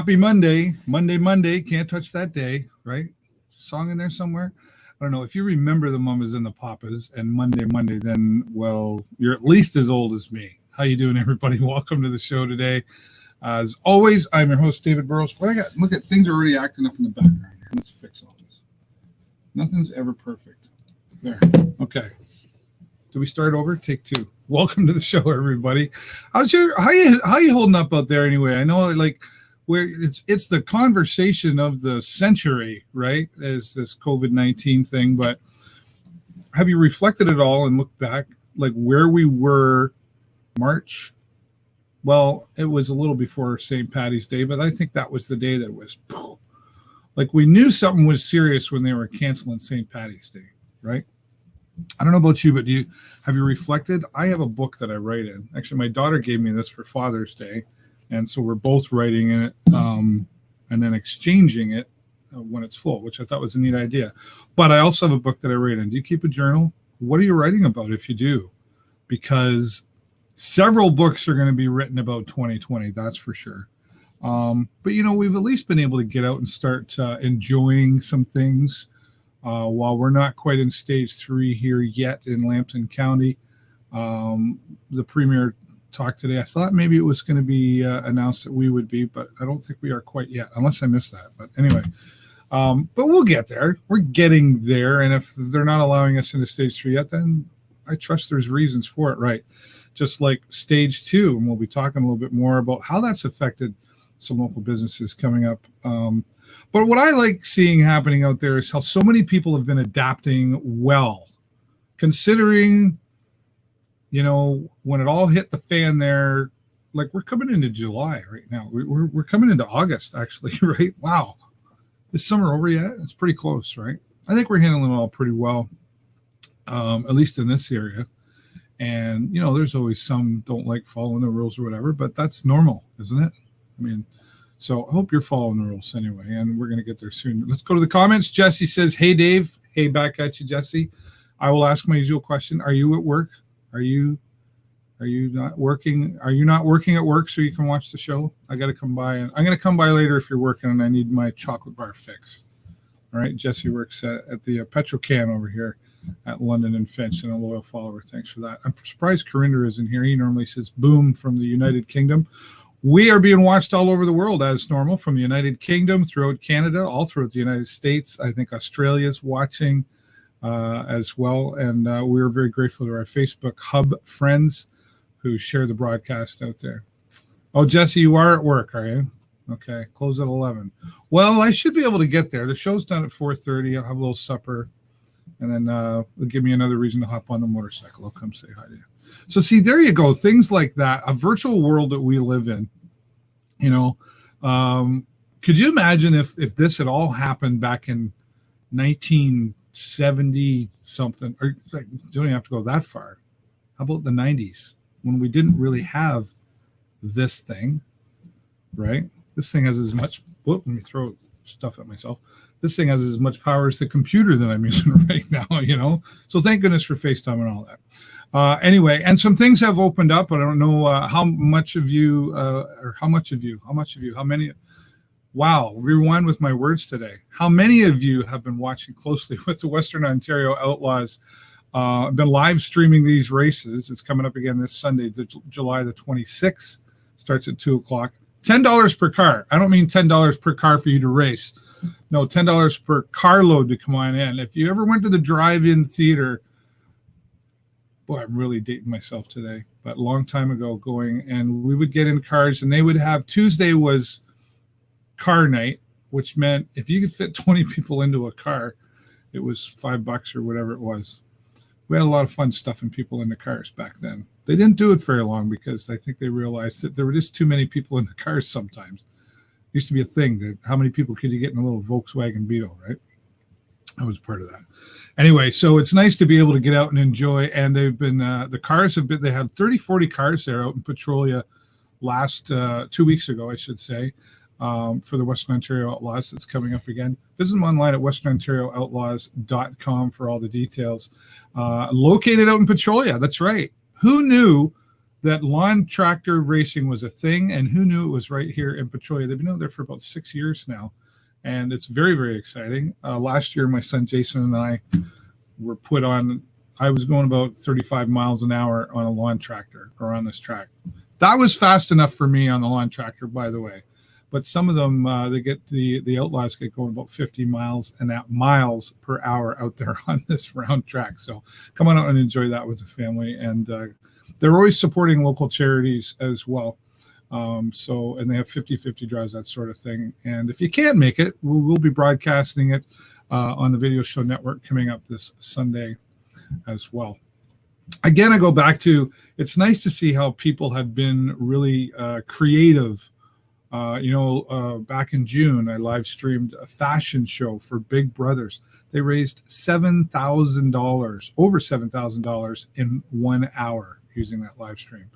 Happy Monday. Monday. Can't touch that day, right? Song in there somewhere. I don't know. If you remember the Mamas and the Papas and Monday, then, well, you're at least as old as me. How you doing, everybody? Welcome to the show today. As always, I'm your host, David Burrows. What I got? Look at things are already acting up in the background here. Let's fix all this. Nothing's ever perfect. There. Okay. Do we start over? Take two. Welcome to the show, everybody. How you holding up out there anyway? I know, like, where it's the conversation of the century, right? As this COVID-19 thing, but have you reflected at all and looked back, like where we were March? Well, it was a little before St. Paddy's Day, but I think that was the day that was like we knew something was serious when they were canceling St. Paddy's Day, right? I don't know about you, but have you reflected? I have a book that I write in. Actually, my daughter gave me this for Father's Day, and so we're both writing in it and then exchanging it when it's full, which I thought was a neat idea. But I also have a book that I write in. Do you keep a journal? What are you writing about if you do? Because several books are going to be written about 2020, that's for sure. But, you know, we've at least been able to get out and start enjoying some things. While we're not quite in stage 3 here yet in Lambton County, the premier talked today. I thought maybe it was going to be announced that we would be, but I don't think we are quite yet, unless I missed that. But anyway, but we'll get there. We're getting there. And if they're not allowing us into stage 3 yet, then I trust there's reasons for it, right? Just like stage 2, and we'll be talking a little bit more about how that's affected some local businesses coming up. But what I like seeing happening out there is how so many people have been adapting well, considering, you know, when it all hit the fan there, like we're coming into July right now. We're coming into August, actually, right? Wow. Is summer over yet? It's pretty close, right? I think we're handling it all pretty well, at least in this area. And, you know, there's always some don't like following the rules or whatever, but that's normal, isn't it? I mean, so I hope you're following the rules anyway, and we're going to get there soon. Let's go to the comments. Jesse says, hey, Dave. Hey, back at you, Jesse. I will ask my usual question. Are you at work? Are you not working? Are you not working at work so you can watch the show? I got to come by. And I'm going to come by later if you're working, and I need my chocolate bar fix. All right. Jesse works at the Petrocan over here at London and Finch, and a loyal follower. Thanks for that. I'm surprised Corinder isn't here. He normally says boom from the United Kingdom. We are being watched all over the world as normal, from the United Kingdom, throughout Canada, all throughout the United States. I think Australia's watching as well. And we're very grateful to our Facebook Hub friends who share the broadcast out there. Oh, Jesse, you are at work, are you? Okay, close at 11. Well, I should be able to get there. The show's done at 4:30. I'll have a little supper, and then it'll give me another reason to hop on the motorcycle. I'll come say hi to you. So see, there you go. Things like that, a virtual world that we live in, you know, could you imagine if this had all happened back in 1970 something, or like, you don't even have to go that far. How about the 90s when we didn't really have this thing, right? This thing has as much, let me throw stuff at myself. This thing has as much power as the computer that I'm using right now, you know? So thank goodness for FaceTime and all that. Anyway, and some things have opened up. I don't know how many of you, wow, rewind with my words today. How many of you have been watching closely with the Western Ontario Outlaws? Been live streaming these races. It's coming up again this Sunday, July the 26th. Starts at 2 o'clock. $10 per car. I don't mean $10 per car for you to race. No, $10 per carload to come on in. If you ever went to the drive-in theater, boy, I'm really dating myself today, but a long time ago going, and we would get in cars, and they would have, Tuesday was car night, which meant if you could fit 20 people into a car, it was $5 or whatever it was. We had a lot of fun stuffing people into cars back then. They didn't do it very long because I think they realized that there were just too many people in the cars sometimes. It used to be a thing that how many people could you get in a little Volkswagen Beetle, right? I was part of that. Anyway, so it's nice to be able to get out and enjoy. And they've been, the cars have been, they had 30, 40 cars there out in Petrolia last 2 weeks ago, I should say, for the Western Ontario Outlaws that's coming up again. Visit them online at westernontariooutlaws.com for all the details. Located out in Petrolia, that's right. Who knew that lawn tractor racing was a thing, and who knew it was right here in Petrolia. They've been out there for about 6 years now, and it's very, very exciting. Last year, my son Jason and I were put on. I was going about 35 miles an hour on a lawn tractor or on this track. That was fast enough for me on the lawn tractor, by the way. But some of them, they get the outlaws get going about 50 miles per hour out there on this round track. So come on out and enjoy that with the family. And they're always supporting local charities as well. And they have 50-50 draws, that sort of thing. And if you can't make it, we'll be broadcasting it on the Video Show Network coming up this Sunday as well. Again, I go back to, it's nice to see how people have been really creative. Back in June, I live streamed a fashion show for Big Brothers. They raised $7,000, over $7,000 in 1 hour using that live stream.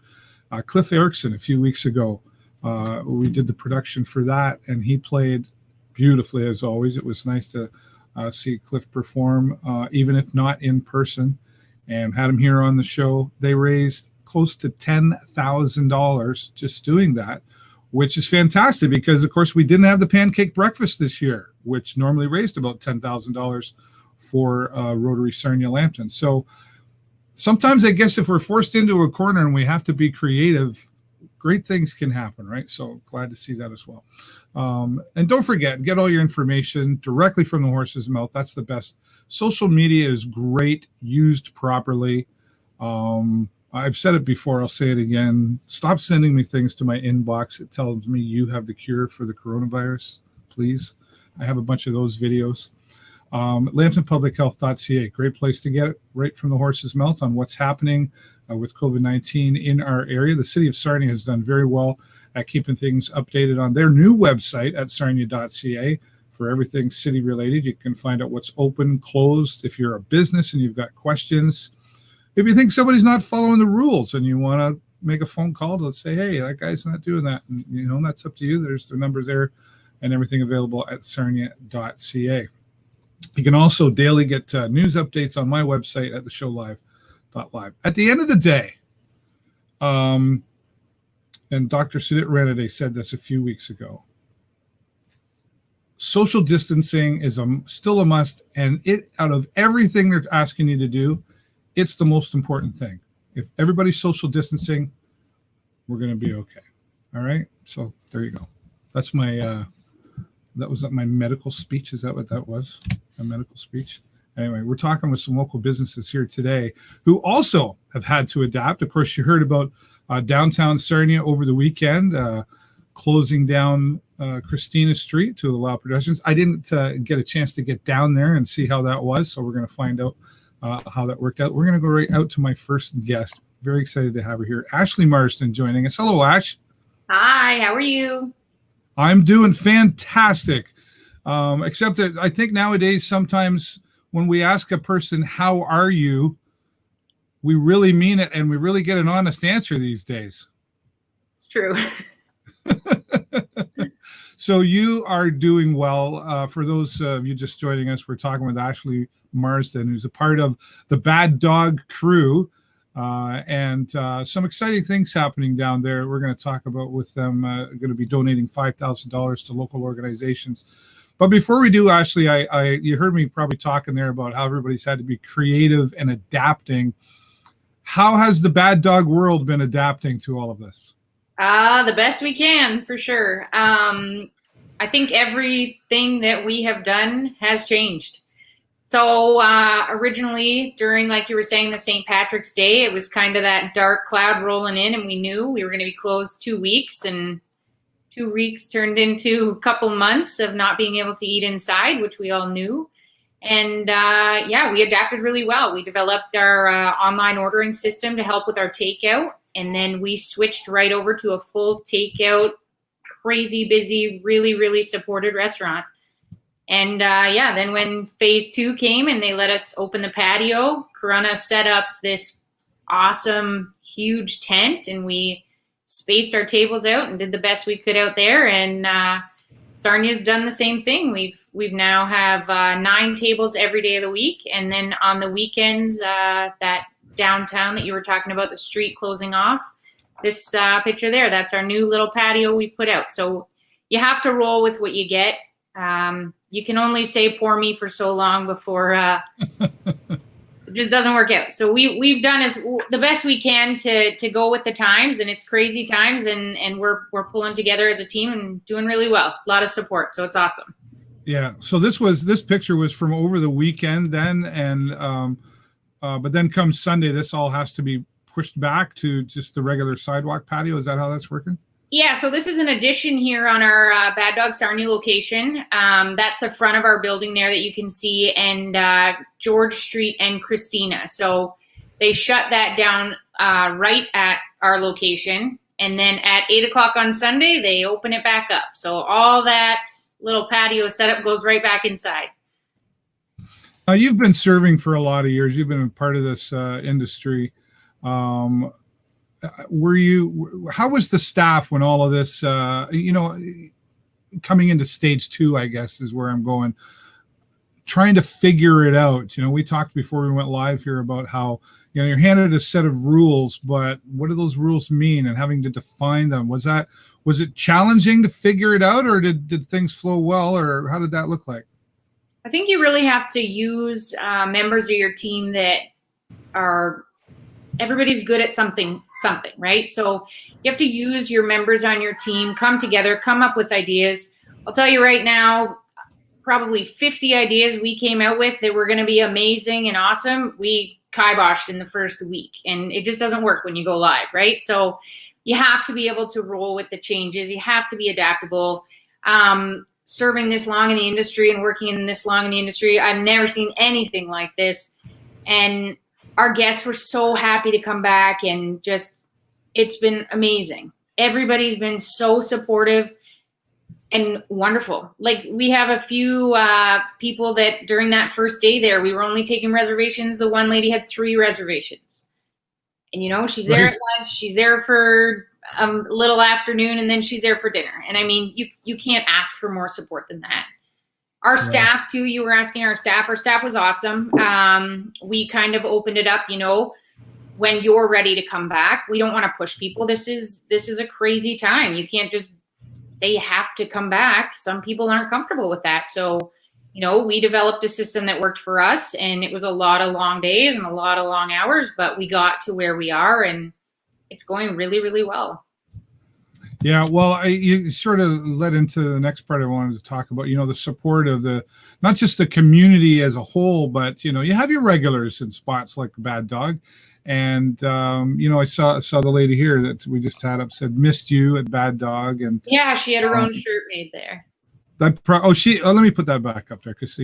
Cliff Erickson, a few weeks ago, we did the production for that, and he played beautifully as always. It was nice to see Cliff perform, even if not in person, and had him here on the show. They raised close to $10,000 just doing that, which is fantastic because, of course, we didn't have the pancake breakfast this year, which normally raised about $10,000 for Rotary Sarnia Lambton. So sometimes I guess if we're forced into a corner and we have to be creative, great things can happen, right? So glad to see that as well. And don't forget, get all your information directly from the horse's mouth. That's the best. Social media is great, used properly. I've said it before, I'll say it again. Stop sending me things to my inbox that tells me you have the cure for the coronavirus, please. I have a bunch of those videos. LambtonPublicHealth.ca, great place to get it right from the horse's mouth on what's happening with COVID-19 in our area. The city of Sarnia has done very well at keeping things updated on their new website at sarnia.ca for everything city related. You can find out what's open, closed. If you're a business and you've got questions, if you think somebody's not following the rules and you want to make a phone call to say, hey, that guy's not doing that, and that's up to you. There's their numbers there and everything available at sarnia.ca. You can also daily get news updates on my website at theshowlive.live. At the end of the day, and Dr. Sudhit Ranade said this a few weeks ago, social distancing is still a must, and out of everything they're asking you to do, it's the most important thing. If everybody's social distancing, we're going to be okay. All right. So there you go. That's my, that was my medical speech. Is that what that was? A medical speech? Anyway, we're talking with some local businesses here today who also have had to adapt. Of course, you heard about downtown Sarnia over the weekend, closing down Christina Street to allow pedestrians. I didn't get a chance to get down there and see how that was. So we're going to find out how that worked out. We're going to go right out to my first guest. Very excited to have her here. Ashley Marston joining us. Hello, Ash. Hi, how are you? I'm doing fantastic. Except that I think nowadays, sometimes when we ask a person, how are you, we really mean it and we really get an honest answer these days. It's true. So you are doing well. For those of you just joining us, we're talking with Ashley Marsden, who's a part of the Bad Dog crew, and some exciting things happening down there. We're going to talk about with them. Going to be donating $5,000 to local organizations. But before we do, Ashley, you heard me probably talking there about how everybody's had to be creative and adapting. How has the Bad Dog world been adapting to all of this? The best we can, for sure. I think everything that we have done has changed. So originally, during, like you were saying, the St. Patrick's Day, it was kind of that dark cloud rolling in, and we knew we were going to be closed 2 weeks, and 2 weeks turned into a couple months of not being able to eat inside, which we all knew. And we adapted really well. We developed our online ordering system to help with our takeout. And then we switched right over to a full takeout, crazy busy, really, really supported restaurant. And then when phase 2 came and they let us open the patio, Corona set up this awesome, huge tent, and we spaced our tables out and did the best we could out there. And Sarnia's done the same thing. We've now have 9 tables every day of the week. And then on the weekends, that downtown that you were talking about, the street closing off, this picture there, that's our new little patio we put out. So you have to roll with what you get. You can only say poor me for so long before it just doesn't work out. So we've done the best we can to go with the times, and it's crazy times, and we're pulling together as a team and doing really well. A lot of support, so it's awesome. Yeah. So this picture was from over the weekend then, and but then comes Sunday, this all has to be pushed back to just the regular sidewalk patio. Is that how that's working? Yeah, so this is an addition here on our Bad Dogs, our new location. That's the front of our building there that you can see, and George Street and Christina. So they shut that down right at our location, and then at 8 o'clock on Sunday, they open it back up. So all that little patio setup goes right back inside. You've been serving for a lot of years. You've been a part of this industry. How was the staff when all of this, coming into stage 2, I guess is where I'm going, trying to figure it out. We talked before we went live here about how, you're handed a set of rules, but what do those rules mean, and having to define them? Was it challenging to figure it out, or did things flow well, or how did that look like? I think you really have to use members of your team that are, everybody's good at something, right? So you have to use your members on your team, come together, come up with ideas. I'll tell you right now, probably 50 ideas we came out with that were going to be amazing and awesome. We kiboshed in the first week, and it just doesn't work when you go live, right? So you have to be able to roll with the changes. You have to be adaptable. Serving this long in the industry and working in this long in the industry, I've never seen anything like this. And our guests were so happy to come back, and just, it's been amazing. Everybody's been so supportive and wonderful. Like, we have a few people that during that first day there, we were only taking reservations. The one lady had 3 reservations, and she's there at lunch, she's there for a little afternoon, and then she's there for dinner. And I mean, you can't ask for more support than that. Our staff too, you were asking our staff was awesome. We kind of opened it up, when you're ready to come back. We don't want to push people. This is a crazy time. You can't just say you have to come back. Some people aren't comfortable with that. So, we developed a system that worked for us, and it was a lot of long days and a lot of long hours, but we got to where we are, and it's going really, really well. Yeah, well, you sort of led into the next part I wanted to talk about, the support of not just the community as a whole, but, you have your regulars in spots like Bad Dog. And, I saw the lady here that we just had up said, missed you at Bad Dog. And yeah, she had her own shirt made there. Let me put that back up there, because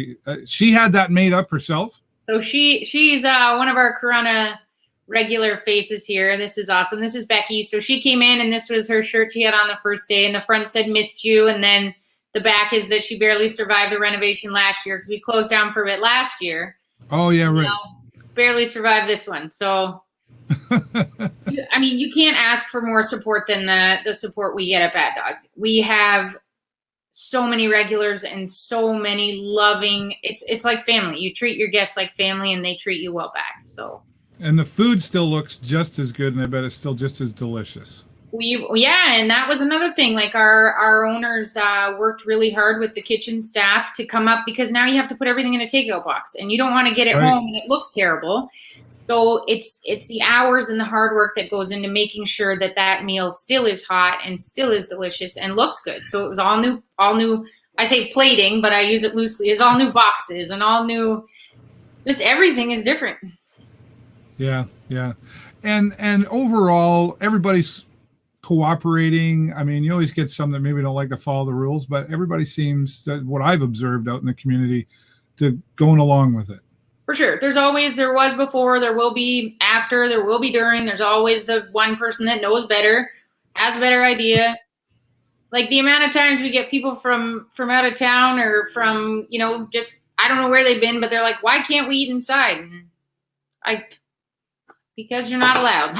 she had that made up herself. So she's one of our Corona regular faces here. This is awesome. This is Becky. So she came in, and this was her shirt she had on the first day, and the front said missed you, and then the back is that she barely survived the renovation last year, because we closed down for a bit last year. Oh yeah, right. Barely survived this one. So you can't ask for more support than the support we get at Bad Dog. We have so many regulars and so many loving, it's like family. You treat your guests like family, and they treat you well back. So, and the food still looks just as good, and I bet it's still just as delicious. And that was another thing. Like, our owners worked really hard with the kitchen staff to come up, because now you have to put everything in a takeout box, and you don't want to get it home and it looks terrible. So it's the hours and the hard work that goes into making sure that meal still is hot and still is delicious and looks good. So it was all new. I say plating, but I use it loosely. It's all new boxes and all new. Just everything is different. Yeah. And overall, everybody's cooperating. I mean, you always get some that maybe don't like to follow the rules, but everybody seems, what I've observed out in the community, to going along with it. For sure. There was before, there will be after, there will be during. There's always the one person that knows better, has a better idea. Like, the amount of times we get people from out of town, or from, just, I don't know where they've been, but they're like, why can't we eat inside? And because you're not allowed.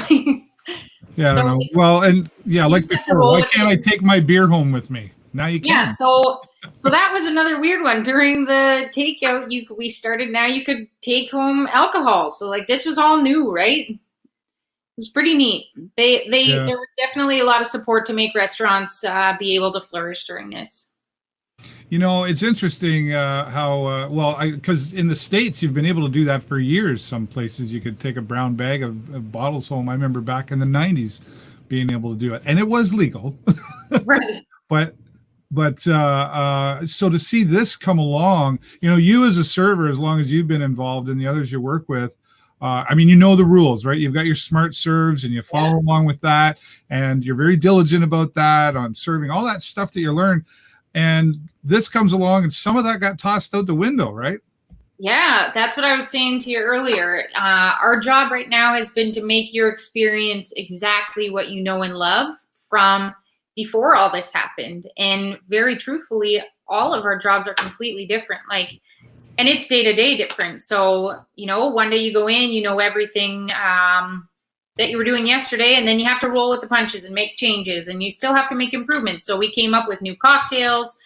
Yeah, I don't know. Well, and yeah, like before, why can't I take my beer home with me? Now you can. Yeah, so that was another weird one. During the takeout, we started, now you could take home alcohol. So, like, this was all new, right? It was pretty neat. Yeah. There was definitely a lot of support to make restaurants be able to flourish during this. It's interesting how because in the States you've been able to do that for years. Some places you could take a brown bag of bottles home. I remember back in the 90s being able to do it, and it was legal. Right. But so to see this come along, you as a server, as long as you've been involved and the others you work with, the rules, right? You've got your smart serves and you follow along with that, and you're very diligent about that on serving, all that stuff that you learn. And this comes along and some of that got tossed out the window, right? Yeah, that's what I was saying to you earlier. Our job right now has been to make your experience exactly what you know and love from before all this happened. And very truthfully, all of our jobs are completely different. And it's day to day different. So, one day you go in, you know everything that you were doing yesterday, and then you have to roll with the punches and make changes, and you still have to make improvements. So we came up with new cocktails.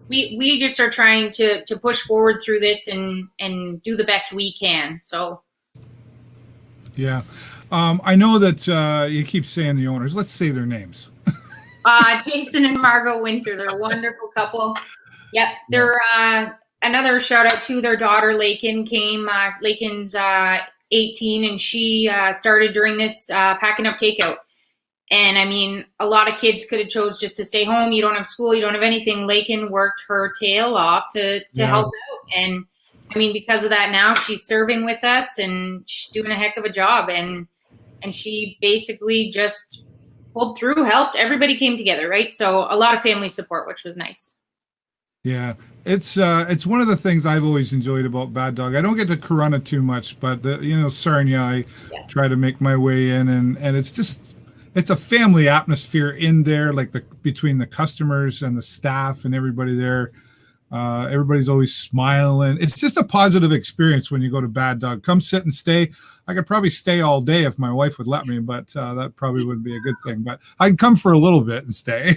We just are trying to push forward through this and do the best we can. So. Yeah. I know that you keep saying the owners. Let's say their names. Jason and Margot Winter. They're a wonderful couple. Yep. They're another shout out to their daughter, Lakin came. Lakin's 18, and she started during this packing up takeout. And a lot of kids could have chose just to stay home. You don't have school, you don't have anything. Lakin worked her tail off to help out. And because of that, now she's serving with us and she's doing a heck of a job. And she basically just pulled through, helped. Everybody came together, right? So a lot of family support, which was nice. Yeah, it's one of the things I've always enjoyed about Bad Dog. I don't get to Corunna too much, but Sarnia, I try to make my way in, and it's a family atmosphere in there, between the customers and the staff and everybody there. Everybody's always smiling. It's just a positive experience when you go to Bad Dog. Come sit and stay. I could probably stay all day if my wife would let me, but that probably wouldn't be a good thing. But I can come for a little bit and stay.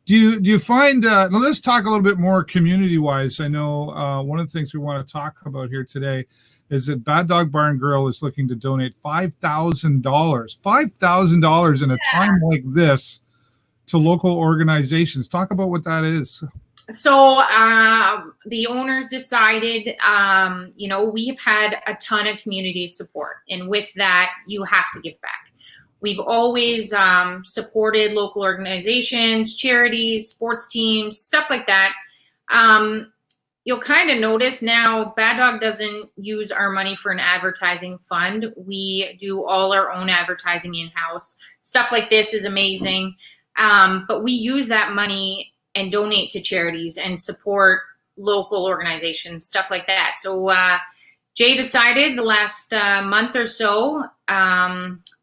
Do you find, now let's talk a little bit more community-wise. I know one of the things we want to talk about here today is that Bad Dog Bar and Grill is looking to donate $5,000. $5,000 in a time like this to local organizations. Talk about what that is. So the owners decided, we've had a ton of community support. And with that, you have to give back. We've always supported local organizations, charities, sports teams, stuff like that. You'll kind of notice now Bad Dog doesn't use our money for an advertising fund. We do all our own advertising in-house. Stuff like this is amazing. But we use that money and donate to charities and support local organizations, stuff like that. So Jay decided the last month or so,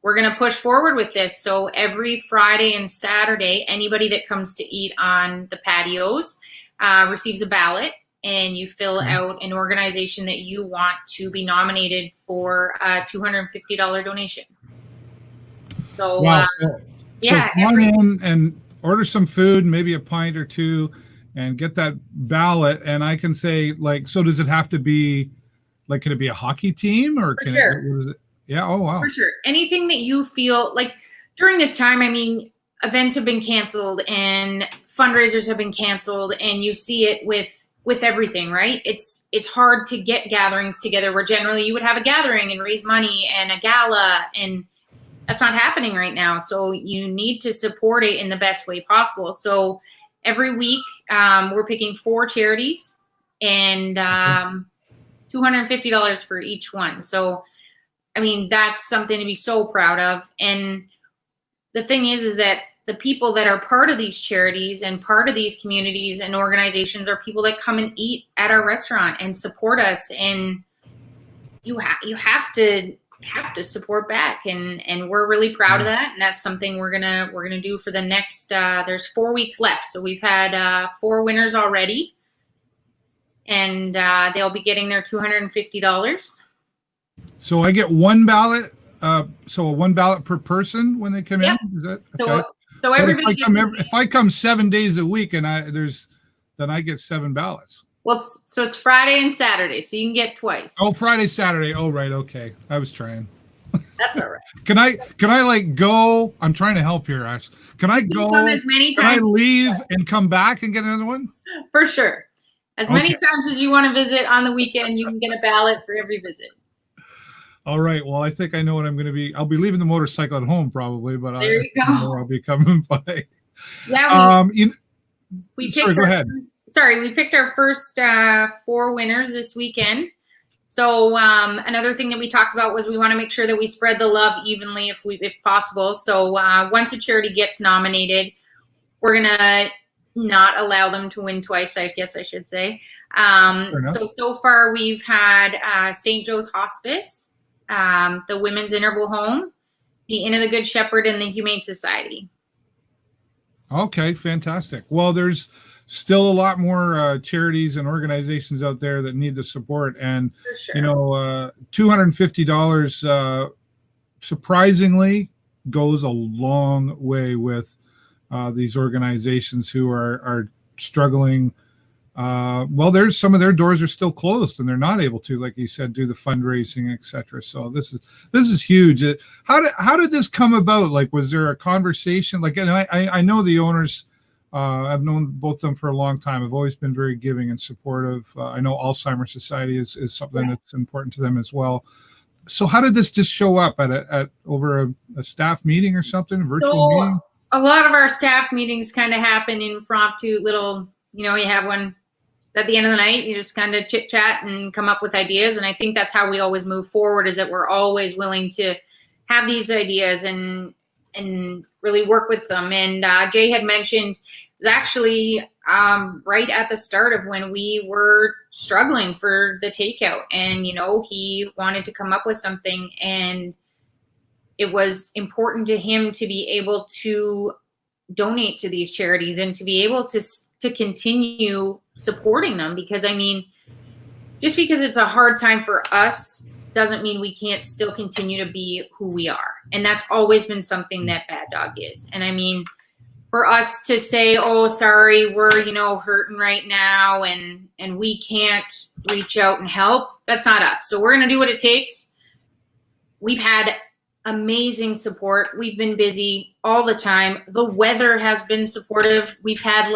we're going to push forward with this. So every Friday and Saturday, anybody that comes to eat on the patios receives a ballot, and you fill out an organization that you want to be nominated for a $250 donation. So, wow. So come in and order some food, maybe a pint or two, and get that ballot. And I can say, so does it have to be, can it be a hockey team or can it, what is it? Yeah. Oh, wow. For sure. Anything that you feel during this time, events have been canceled and fundraisers have been canceled, and you see it with everything, right? It's hard to get gatherings together where generally you would have a gathering and raise money and a gala, and that's not happening right now. So you need to support it in the best way possible. So every week we're picking 4 charities and $250 for each one. So, that's something to be so proud of. And the thing is that the people that are part of these charities and part of these communities and organizations are people that come and eat at our restaurant and support us. And you have to support back, and we're really proud of that. And that's something we're gonna do for the next. There's 4 weeks left, so we've had 4 winners already, and they'll be getting their $250. So I get one ballot. So one ballot per person when they come in. Is that okay? So everybody. If I come 7 days a week and then I get 7 ballots. Well, it's Friday and Saturday, so you can get twice. Oh, Friday, Saturday. Oh, right. Okay. I was trying. That's all right. Can I like go? I'm trying to help here, Ash. Can I go? Come as many Can I times leave and come back and get another one? for sure. As many times as you want to visit on the weekend, you can get a ballot for every visit. All right. Well, I think I know what I'm going to be. I'll be leaving the motorcycle at home probably, but there you go. I'll be coming by. Yeah. Go ahead. We picked our first 4 winners this weekend. So another thing that we talked about was we want to make sure that we spread the love evenly if possible. So once a charity gets nominated, we're going to not allow them to win twice, I guess I should say. So far we've had St. Joe's Hospice, the Women's Interval Home, the Inn of the Good Shepherd, and the Humane Society. Okay, fantastic. Well, there's still a lot more charities and organizations out there that need the support, and sure. $250 surprisingly goes a long way with these organizations who are struggling. There's some of their doors are still closed and they're not able to, like you said, do the fundraising, etc. So this is huge. How did this come about? Like, was there a conversation? Like, and I know the owners. I've known both of them for a long time. I've always been very giving and supportive. I know Alzheimer's Society is something that's important to them as well. So how did this just show up at over a staff meeting or something, a virtual meeting? A lot of our staff meetings kind of happen impromptu, little, you have one at the end of the night, you just kind of chit chat and come up with ideas. And I think that's how we always move forward, is that we're always willing to have these ideas and really work with them. And Jay had mentioned, it was actually right at the start of when we were struggling for the takeout, and he wanted to come up with something, and it was important to him to be able to donate to these charities and to be able to continue supporting them, because just because it's a hard time for us doesn't mean we can't still continue to be who we are. And that's always been something that Bad Dog is. And for us to say, oh, sorry, we're, hurting right now and we can't reach out and help, that's not us. So we're going to do what it takes. We've had amazing support. We've been busy all the time. The weather has been supportive. We've had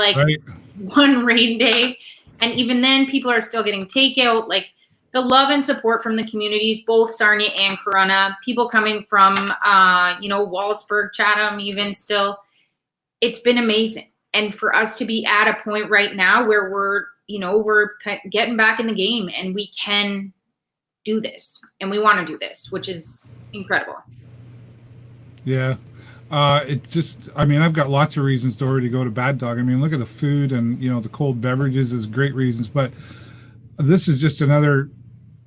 one rain day, and even then people are still getting takeout. Like, the love and support from the communities, both Sarnia and Corunna, people coming from Wallaceburg, Chatham, even still, it's been amazing. And for us to be at a point right now where we're getting back in the game and we can do this and we want to do this, which is incredible. Yeah. It's just, I've got lots of reasons to already go to Bad Dog. Look at the food and, the cold beverages is great reasons, but this is just another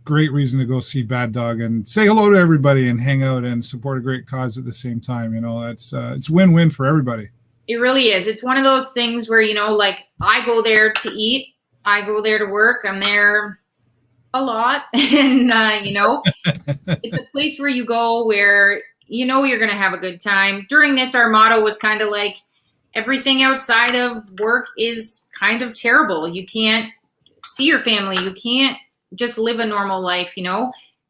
great reason to go see Bad Dog and say hello to everybody and hang out and support a great cause at the same time. It's win-win for everybody. It really is. It's one of those things where, I go there to eat, I go there to work, I'm there a lot. And, it's a place where you go where you're going to have a good time. During this, our motto was kind of like, everything outside of work is kind of terrible. You can't see your family. You can't just live a normal life,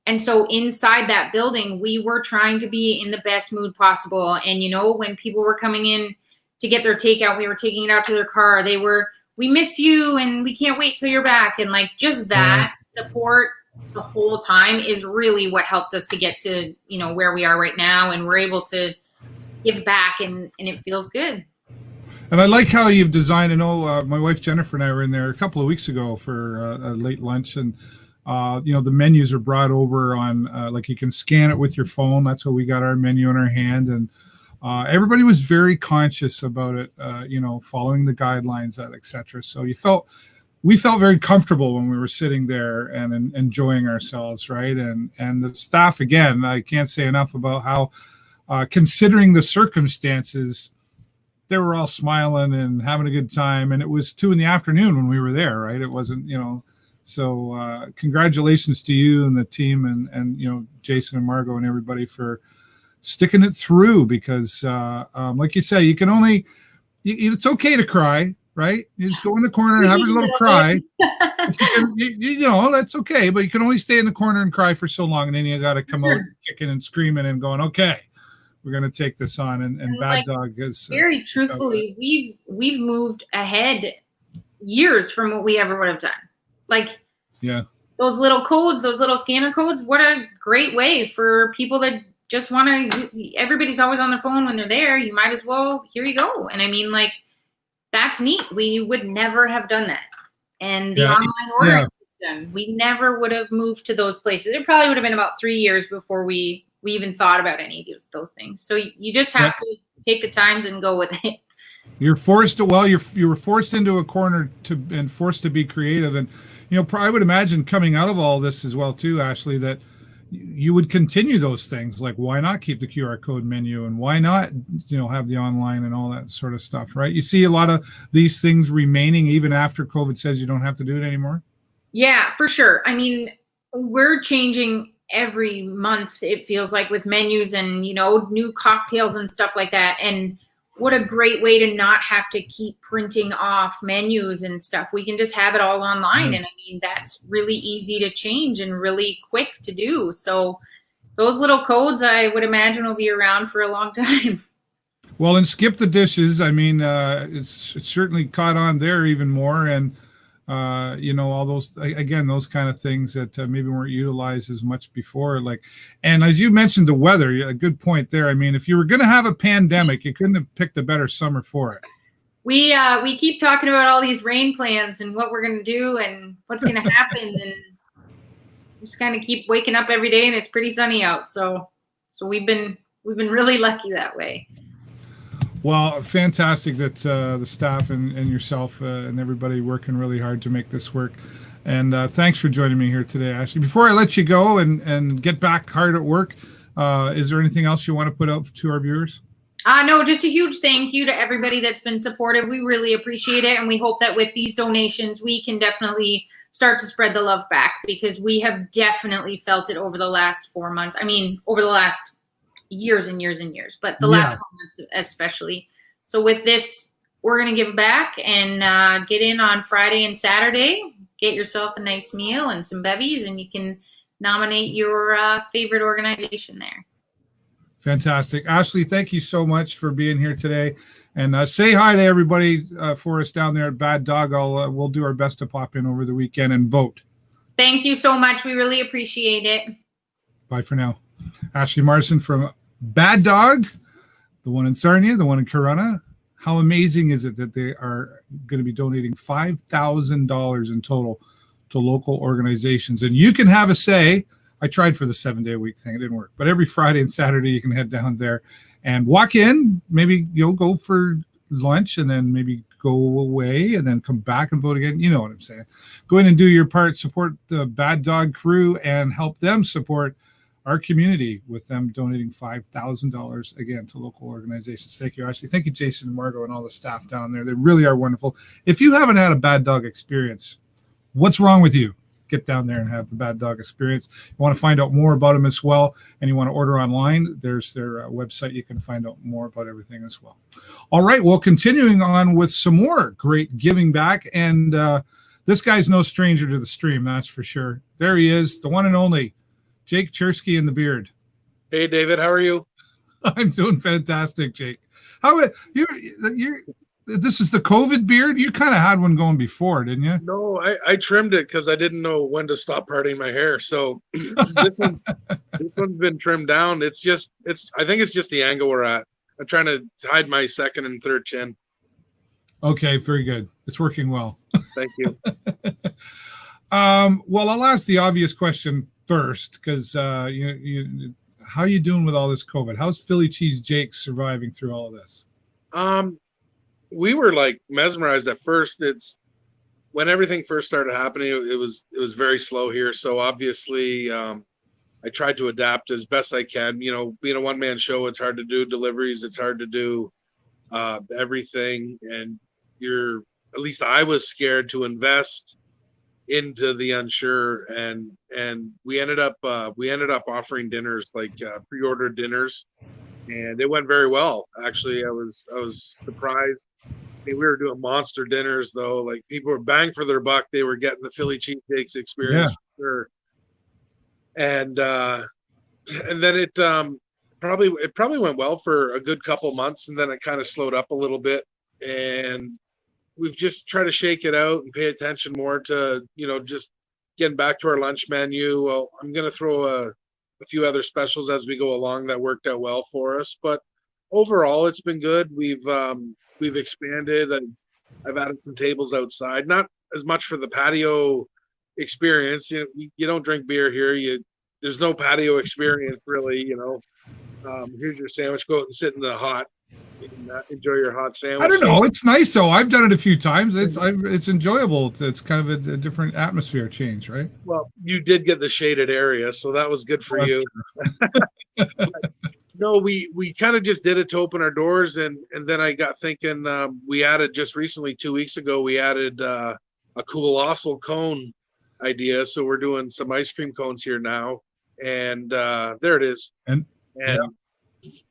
And so inside that building, we were trying to be in the best mood possible. And, when people were coming in to get their takeout, we were taking it out to their car. They were, we miss you and we can't wait till you're back. And just that support the whole time is really what helped us to get to, where we are right now. And we're able to give back and it feels good. And I like how you've designed, my wife Jennifer and I were in there a couple of weeks ago for a late lunch, and the menus are brought over on you can scan it with your phone. That's how we got our menu in our hand, and everybody was very conscious about it, following the guidelines, etc. So we felt very comfortable when we were sitting there and enjoying ourselves, right? And the staff, again, I can't say enough about how, considering the circumstances, they were all smiling and having a good time. And it was 2 p.m. when we were there, right? It wasn't, so congratulations to you and the team and Jason and Margot and everybody for sticking it through, because like you say, you can only, it's okay to cry, right? You just go in the corner and have a little cry. That's okay, but you can only stay in the corner and cry for so long, and then you got to come out kicking and screaming and going, okay, we're going to take this on. And Bad Dog is very truthfully, we've moved ahead years from what we ever would have done. Like, yeah, those little codes, those little scanner codes, what a great way for people that just want to, everybody's always on their phone when they're there. You might as well, here you go. And I mean, like, that's neat. We would never have done that. And the online ordering system, we never would have moved to those places. It probably would have been about 3 years before we even thought about any of those things. So you just have to take the times and go with it. You're forced to, you were forced into a corner and forced to be creative. And, I would imagine coming out of all this as well too, Ashley, that you would continue those things. Like, why not keep the QR code menu, and why not, have the online and all that sort of stuff, right? You see a lot of these things remaining even after COVID says you don't have to do it anymore. Yeah, for sure. I mean, we're changing every month, it feels like, with menus and, new cocktails and stuff like that. And what a great way to not have to keep printing off menus and stuff. We can just have it all online. And I mean, that's really easy to change and really quick to do. So those little codes, I would imagine, will be around for a long time. Well, and skip the dishes. I mean, it's certainly caught on there even more. And, all those, again, those kind of things that maybe weren't utilized as much before. Like, and as you mentioned, the weather, a good point there. I mean, if you were going to have a pandemic, you couldn't have picked a better summer for it. We keep talking about all these rain plans and what we're going to do and what's going to happen. And just kind of keep waking up every day and it's pretty sunny out. So we've been really lucky that way. Well, fantastic that the staff and yourself and everybody working really hard to make this work. And thanks for joining me here today, Ashley. Before I let you go and get back hard at work, is there anything else you want to put out to our viewers? No, just a huge thank you to everybody that's been supportive. We really appreciate it. And we hope that with these donations, we can definitely start to spread the love back, because we have definitely felt it over the last 4 months. I mean, over the last years and years and years, but the last 4 months especially. So with this, we're going to give back and get in on Friday and Saturday, get yourself a nice meal and some bevies, and you can nominate your favorite organization there. Fantastic. Ashley, thank you so much for being here today. And say hi to everybody for us down there at Bad Dog. We'll do our best to pop in over the weekend and vote. Thank you so much. We really appreciate it. Bye for now. Ashley Marson from Bad Dog, the one in Sarnia, the one in Corunna. How amazing is it that they are going to be donating $5,000 in total to local organizations? And you can have a say. I tried for the 7-day-a-week thing. It didn't work. But every Friday and Saturday, you can head down there and walk in. Maybe you'll go for lunch and then maybe go away and then come back and vote again. You know what I'm saying. Go in and do your part. Support the Bad Dog crew and help them support our community with them donating $5,000 again to local organizations. Thank you, Ashley. Thank you, Jason and Margot and all the staff down there. They really are wonderful. If you haven't had a Bad Dog experience, what's wrong with you? Get down there and have the Bad Dog experience. You want to find out more about them as well, and you want to order online, there's their website. You can find out more about everything as well. All right, well, continuing on with some more great giving back, and this guy's no stranger to the stream, that's for sure. There he is, the one and only Jake Cherski in the beard. Hey, David, how are you? I'm doing fantastic, Jake. How you? This is the COVID beard? You kind of had one going before, didn't you? No, I trimmed it because I didn't know when to stop parting my hair. So this one's been trimmed down. I think it's just the angle we're at. I'm trying to hide my second and third chin. Okay, very good. It's working well. Thank you. Well, I'll ask the obvious question first, because how are you doing with all this COVID? How's Philly Cheese Jake surviving through all of this? We were like mesmerized at first. It's when everything first started happening, it was very slow here. So obviously, I tried to adapt as best I can. You know, being a one-man show, it's hard to do deliveries. It's hard to do everything. And at least I was scared to invest into the unsure. And we ended up offering dinners, like pre-ordered dinners. And it went very well. Actually, I was surprised I mean, we were doing monster dinners though. Like people were bang for their buck. They were getting the Philly cheesesteaks experience for sure. And then it probably went well for a good couple months, and then it kind of slowed up a little bit. And we've just tried to shake it out and pay attention more to, just getting back to our lunch menu. Well, I'm going to throw a few other specials as we go along that worked out well for us. But overall, it's been good. We've expanded. I've added some tables outside, not as much for the patio experience. You don't drink beer here. There's no patio experience really. Here's your sandwich. Go out and sit in the hot. And, enjoy your hot sandwich. I don't know. It's nice though. I've done it a few times. It's enjoyable. It's kind of a different atmosphere change, right? Well, you did get the shaded area, so that was good for you. No, we kind of just did it to open our doors, and then I got thinking. We added just recently 2 weeks ago. We added a COOLOSAL cone idea, so we're doing some ice cream cones here now, and there it is.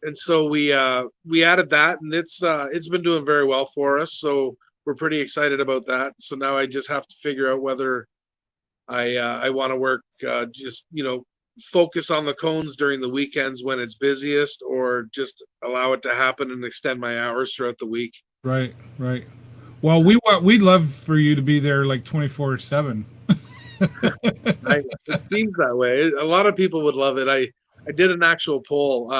And so we added that, and it's been doing very well for us. So we're pretty excited about that. So now I just have to figure out whether I want to work focus on the cones during the weekends when it's busiest, or just allow it to happen and extend my hours throughout the week. Right. Well, we'd love for you to be there like 24/7. It seems that way. A lot of people would love it. I did an actual poll.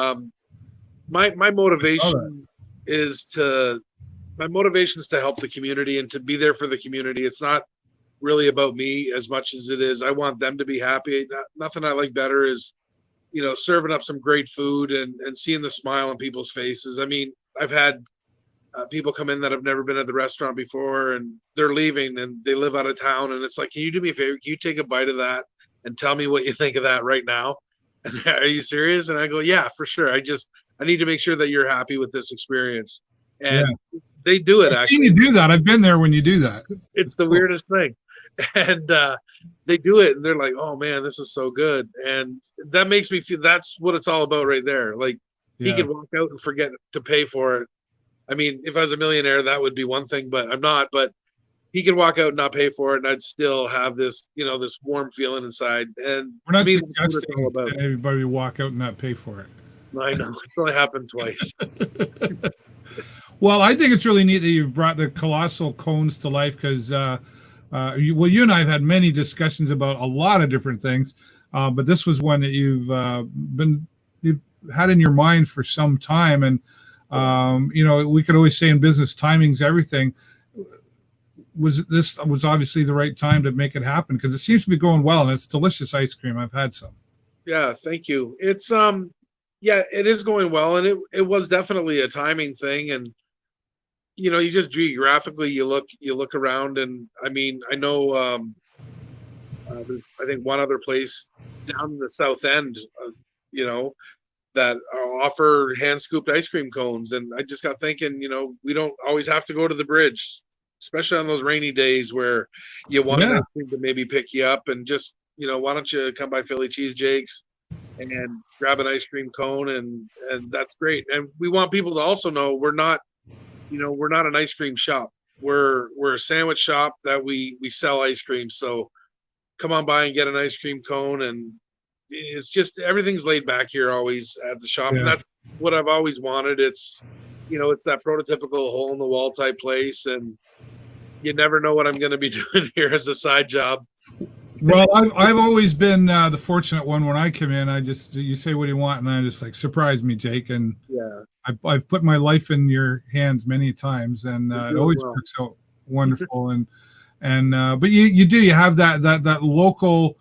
My motivation is to help the community and to be there for the community. It's not really about me as much as it is I want them to be happy. Nothing I like better is, serving up some great food and seeing the smile on people's faces. I mean, I've had people come in that have never been at the restaurant before, and they're leaving and they live out of town, and it's like, can you do me a favor? Can you take a bite of that and tell me what you think of that right now? Are you serious? And I go, yeah, for sure. I need to make sure that you're happy with this experience. And they do it. I've seen you do that. I've been there when you do that. It's the weirdest thing. And they do it, and they're like, oh man, this is so good. And that makes me feel that's what it's all about right there. Like he could walk out and forget to pay for it. I mean, if I was a millionaire, that would be one thing, but I'm not. But he could walk out and not pay for it, and I'd still have this, this warm feeling inside. And we're not suggesting that everybody walk out and not pay for it. I know. It's only happened twice. Well, I think it's really neat that you've brought the COOLOSAL cones to life, because you and I have had many discussions about a lot of different things, but this was one that you've had in your mind for some time. And we could always say in business, timing's everything. This was obviously the right time to make it happen, because it seems to be going well, and it's delicious ice cream. I've had some. Yeah, thank you. It's it is going well, and it was definitely a timing thing. And you just geographically you look around, and I mean, I know there's I think one other place down in the south end, that offer hand scooped ice cream cones, and I just got thinking, we don't always have to go to the bridge, especially on those rainy days where you want an ice cream to maybe pick you up, and just why don't you come by Philly Cheese Jake's and grab an ice cream cone, and that's great. And we want people to also know we're not an ice cream shop. We're a sandwich shop that we sell ice cream. So come on by and get an ice cream cone, and it's just everything's laid back here always at the shop. And that's what I've always wanted. It's it's that prototypical hole in the wall type place, and you never know what I'm going to be doing here as a side job. Well, I've always been the fortunate one. When I come in, you say what do you want, and I just like, surprise me, Jake. And I've put my life in your hands many times, and it always works out wonderful. But you have that local,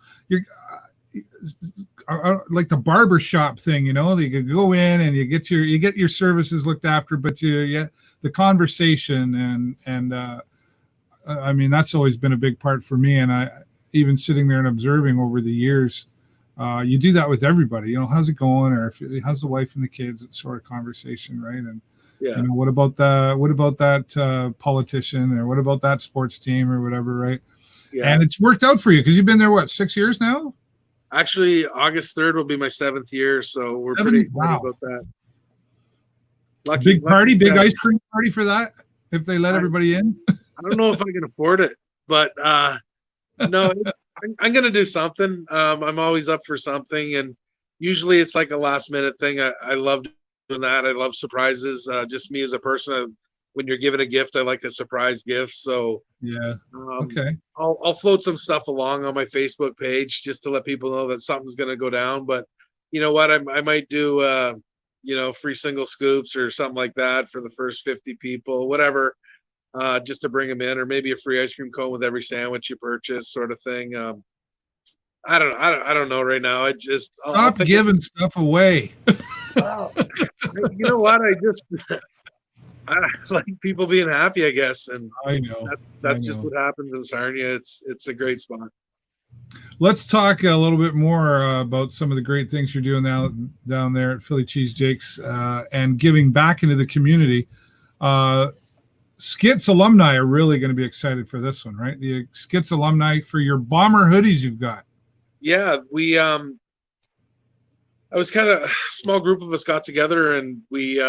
like the barber shop thing. You can go in and you get your services looked after, but you the conversation and I mean, that's always been a big part for me. And I even sitting there and observing over the years, you do that with everybody. How's it going, or how's the wife and the kids? It's sort of conversation, right? And what about that politician, or what about that sports team, or whatever, right? Yeah. And it's worked out for you because you've been there 6 years now. Actually, August 3rd will be my 7th year, so we're pretty excited about that. Big party, big ice cream party for that. if they let everybody in? I don't know if I can afford it, but no, I'm going to do something. I'm always up for something, and usually it's like a last minute thing. I love doing that. I love surprises. Just me as a person, when you're given a gift, I like a surprise gift. So Yeah. Okay. I'll float some stuff along on my Facebook page just to let people know that something's going to go down. But you know what? I might do free single scoops or something like that for the first 50 people, whatever. Just to bring them in, or maybe a free ice cream cone with every sandwich you purchase, sort of thing. I don't know right now. I'll Stop giving stuff away. Well, you know what? I like people being happy, I guess, and I know that's just what happens in Sarnia. It's a great spot. Let's talk a little bit more about some of the great things you're doing now down there at Philly Cheese Jake's and giving back into the community. SCITS Alumni are really going to be excited for this one, right? The SCITS Alumni for your bomber hoodies you've got. Yeah, we I was kind of, a small group of us got together, and we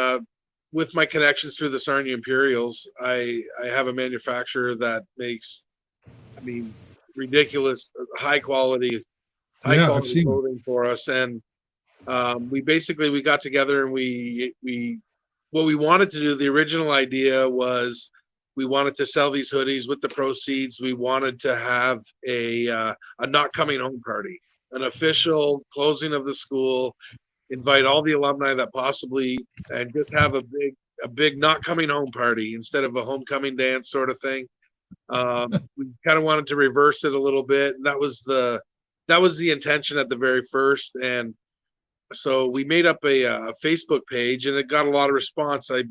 with my connections through the Sarnia Imperials, I have a manufacturer that makes, ridiculous high quality clothing for us, and we got together, and we what we wanted to do, the original idea was we wanted to sell these hoodies. With the proceeds, we wanted to have a not coming home party, an official closing of the school, invite all the alumni that possibly, and just have a big not coming home party instead of a homecoming dance sort of thing. We kind of wanted to reverse it a little bit, and that was the intention at the very first. And so we made up a Facebook page, and it got a lot of response. We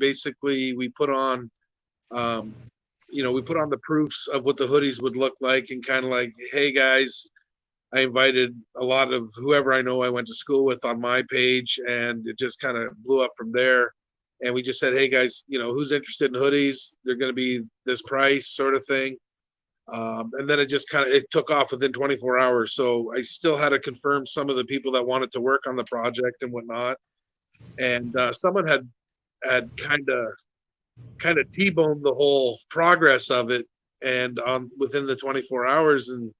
put on the proofs of what the hoodies would look like, and kind of like, hey guys, I invited a lot of whoever I know I went to school with on my page, and it just kind of blew up from there. And we just said, hey guys, who's interested in hoodies? They're going to be this price, sort of thing. And then it took off within 24 hours. So I still had to confirm some of the people that wanted to work on the project and whatnot. And someone had kind of T-boned the whole progress of it, and within the 24 hours, and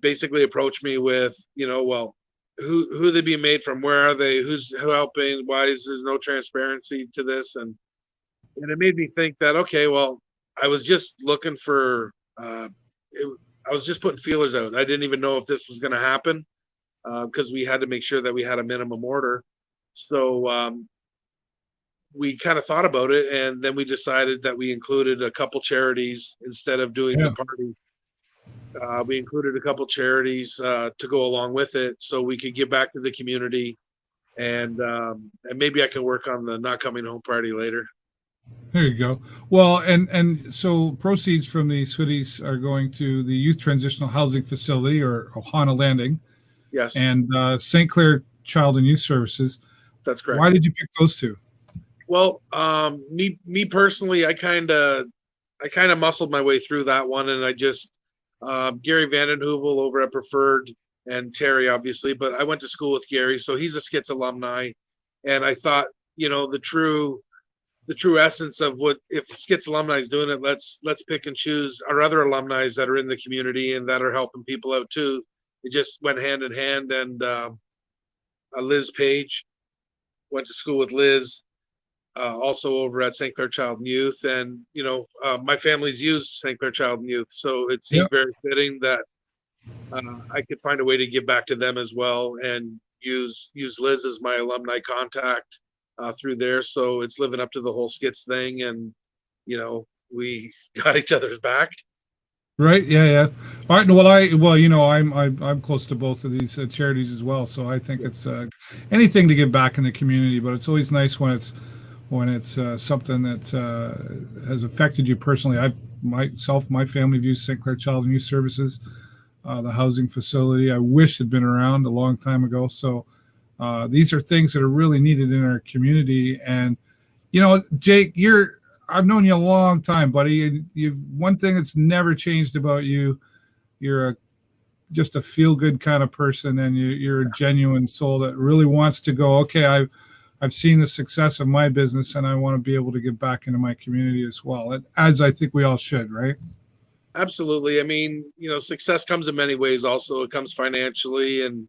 basically approached me with, who they being made from, where are they, who's helping, why is there no transparency to this? And it made me think that, okay, well, I was just looking for I was just putting feelers out. I didn't even know if this was going to happen, because we had to make sure that we had a minimum order. So we kind of thought about it, and then we decided that we included a couple charities instead of doing the party. We included a couple charities to go along with it, so we could give back to the community, and maybe I can work on the not coming home party later. There you go. Well, and so proceeds from these hoodies are going to the Youth Transitional Housing Facility, or Ohana Landing. Yes. And St. Clair Child and Youth Services. That's correct. Why did you pick those two? Well, me personally, I kind of muscled my way through that one, and I just Gary Vandenheuvel over at Preferred, and Terry obviously, but I went to school with Gary, so he's a SCITS alumni, and I thought, the true essence of what, if SCITS alumni is doing it, let's pick and choose our other alumni that are in the community and that are helping people out too. It just went hand in hand. And Liz Page, went to school with Liz, also over at St. Clair Child and Youth, and my family's used St. Clair Child and Youth, so it seemed very fitting that I could find a way to give back to them as well, and use Liz as my alumni contact through there. So it's living up to the whole SCITS thing, and we got each other's back. Right. Yeah. All right. Well, I'm close to both of these charities as well, so I think it's anything to give back in the community. But it's always nice when it's something that has affected you personally. My family views St. Clair Child and Youth Services, the housing facility. I wish had been around a long time ago. So these are things that are really needed in our community. And Jake, I've known you a long time, buddy. You've one thing that's never changed about you. You're just a feel-good kind of person, and you're a genuine soul that really wants to go, okay, I've seen the success of my business, and I want to be able to give back into my community as well, as I think we all should, right? Absolutely. I mean, success comes in many ways. Also, it comes financially, and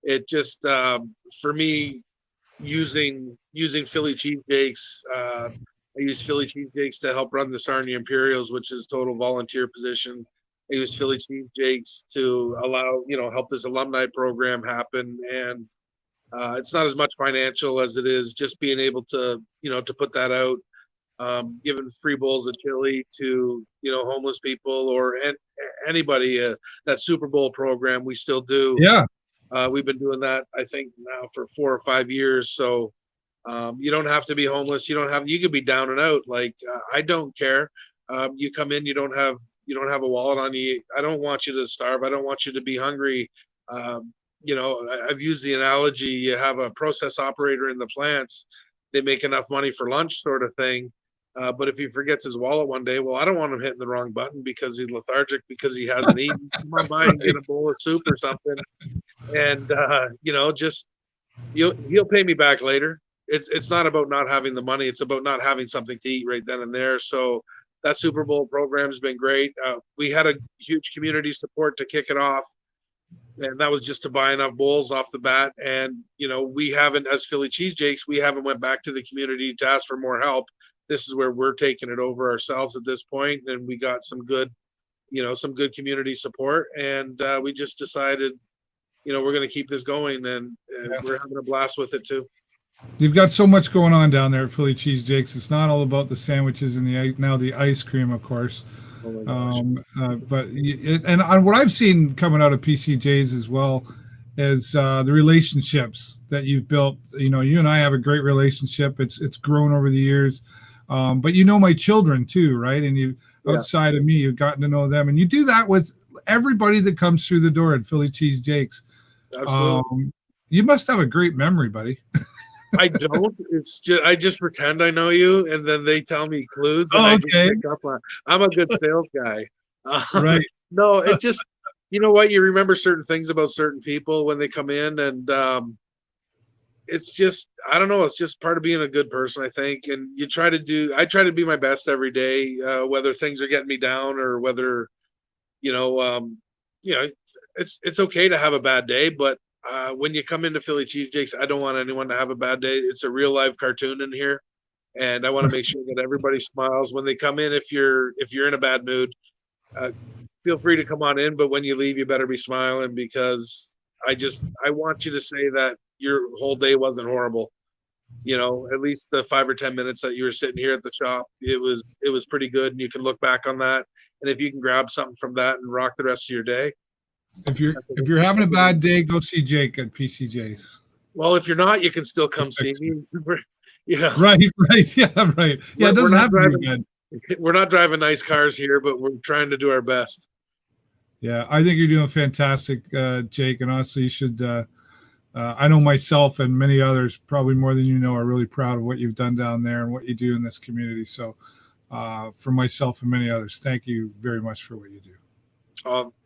it just for me, using Philly cheesesteaks. I use Philly cheesesteaks to help run the Sarnia Imperials, which is total volunteer position. I use Philly cheesesteaks to allow, help this alumni program happen. And it's not as much financial as it is just being able to, to put that out, giving free bowls of chili to, homeless people or anybody. That Super Bowl program we still do. Yeah. We've been doing that, I think, now for 4 or 5 years. So you don't have to be homeless. You could be down and out. Like, I don't care. You come in, you don't have a wallet on you. I don't want you to starve. I don't want you to be hungry. I've used the analogy, you have a process operator in the plants, they make enough money for lunch sort of thing. But if he forgets his wallet one day, well, I don't want him hitting the wrong button because he's lethargic, because he hasn't eaten. Come on by and get a bowl of soup or something. And, just he'll pay me back later. It's not about not having the money. It's about not having something to eat right then and there. So that Super Bowl program has been great. We had a huge community support to kick it off. And that was just to buy enough bowls off the bat. And, we haven't, as Philly cheesesteaks, we haven't went back to the community to ask for more help. This is where we're taking it over ourselves at this point. And we got some good community support. And we just decided, we're going to keep this going, and we're having a blast with it too. You've got so much going on down there at Philly cheesesteaks. It's not all about the sandwiches and the ice cream, of course. But what I've seen coming out of PCJs as well is the relationships that you've built. You and I have a great relationship. It's grown over the years. But my children too, right? And outside of me, you've gotten to know them, and you do that with everybody that comes through the door at Philly cheesesteaks. Absolutely. You must have a great memory, buddy. I don't. It's just I just pretend I know you, and then they tell me clues. And I just pick up on. I'm a good sales guy. Right. No, it just what, you remember certain things about certain people when they come in, and it's just, I don't know. It's just part of being a good person, I think. And I try to be my best every day, whether things are getting me down or whether, it's okay to have a bad day, but when you come into Philly cheesesteaks, I don't want anyone to have a bad day. It's a real live cartoon in here, and I want to make sure that everybody smiles when they come in. If you're in a bad mood, feel free to come on in, but when you leave, you better be smiling, because I want you to say that your whole day wasn't horrible. At least the 5 or 10 minutes that you were sitting here at the shop, it was pretty good, and you can look back on that. And if you can grab something from that and rock the rest of your day. If you're having a bad day, go see Jake at PCJ's. Well, if you're not, you can still come see me. Right. Yeah, right. Yeah, it doesn't have to be bad. We're not driving nice cars here, but we're trying to do our best. Yeah, I think you're doing fantastic, Jake. And honestly, you should. I know myself and many others, probably more than you know, are really proud of what you've done down there and what you do in this community. So, for myself and many others, thank you very much for what you do.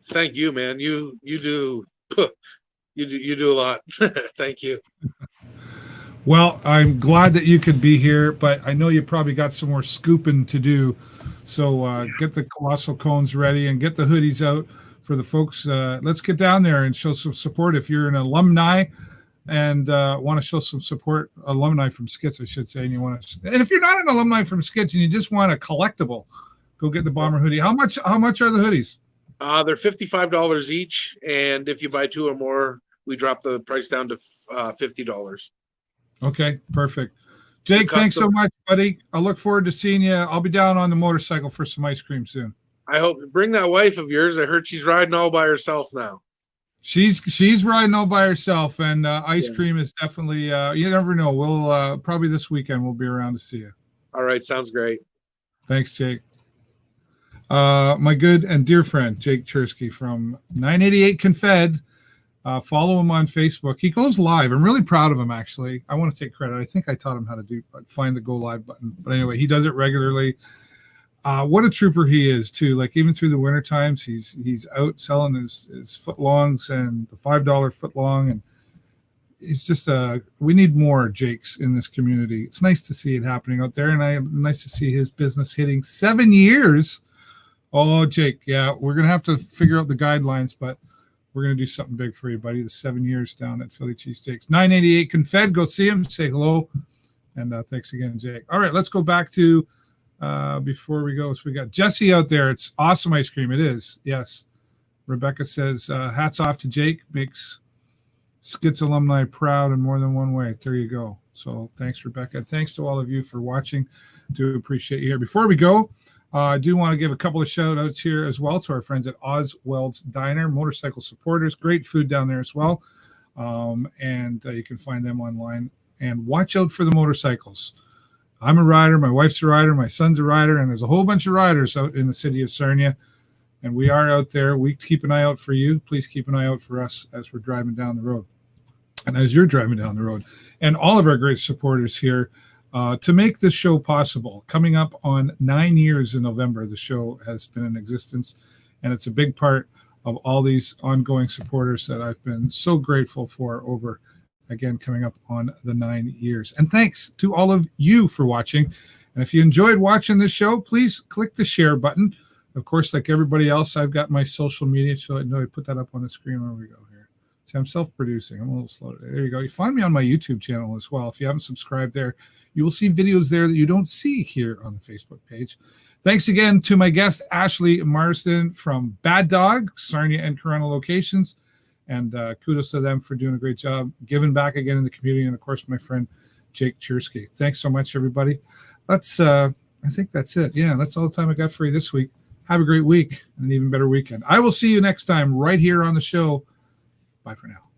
Thank you, man. You do a lot. Thank you. Well, I'm glad that you could be here, but I know you probably got some more scooping to do. So get the Colossal Cones ready and get the hoodies out for the folks. Let's get down there and show some support. If you're an alumni and want to show some support, alumni from SCITS, I should say, and if you're not an alumni from SCITS and you just want a collectible, go get the bomber hoodie. How much are the hoodies? They're $55 each, and if you buy 2 or more, we drop the price down to $50. Okay, perfect. Jake, thanks so much, buddy. I look forward to seeing you. I'll be down on the motorcycle for some ice cream soon. I hope. Bring that wife of yours. I heard she's riding all by herself now. She's riding all by herself, and ice cream is definitely. You never know. We'll probably this weekend we'll be around to see you. All right, sounds great. Thanks, Jake. My good and dear friend Jake Cherski from 988 Confed. Follow him on Facebook. He goes live. I'm really proud of him, actually. I want to take credit. I think I taught him how to find the go live button. But anyway, he does it regularly. What a trooper he is, too. Like, even through the winter times, he's out selling his footlongs and the $5 footlong. And he's just we need more Jakes in this community. It's nice to see it happening out there, and nice to see his business hitting 7 years. Oh, Jake, yeah, we're gonna have to figure out the guidelines, but we're gonna do something big for you, buddy. The 7 years down at Philly Cheesesteaks. 988 Confed, go see him, say hello, and thanks again, Jake. All right, let's go back to before we go. So we got Jesse out there. It's awesome ice cream. It is, yes. Rebecca says, hats off to Jake, makes SCITS Alumni proud in more than one way. There you go. So thanks, Rebecca. Thanks to all of you for watching. Do appreciate you here. Before we go, I do want to give a couple of shout outs here as well to our friends at Oswald's Diner, motorcycle supporters. Great food down there as well. And you can find them online. And watch out for the motorcycles. I'm a rider. My wife's a rider. My son's a rider. And there's a whole bunch of riders out in the city of Sarnia. And we are out there. We keep an eye out for you. Please keep an eye out for us as we're driving down the road. And as you're driving down the road. And all of our great supporters here to make this show possible. Coming up on 9 years in November, the show has been in existence. And it's a big part of all these ongoing supporters that I've been so grateful for over, again, coming up on the 9 years. And thanks to all of you for watching. And if you enjoyed watching this show, please click the share button. Of course, like everybody else, I've got my social media, so I know I put that up on the screen. Where we go here. See, I'm self-producing. I'm a little slow today. There you go. You find me on my YouTube channel as well. If you haven't subscribed there, you will see videos there that you don't see here on the Facebook page. Thanks again to my guest, Ashley Marsden from Bad Dog, Sarnia and Corona locations. And kudos to them for doing a great job, giving back again in the community. And, of course, my friend, Jake Cherski. Thanks so much, everybody. I think that's it. Yeah, that's all the time I got for you this week. Have a great week and an even better weekend. I will see you next time right here on the show. Bye for now.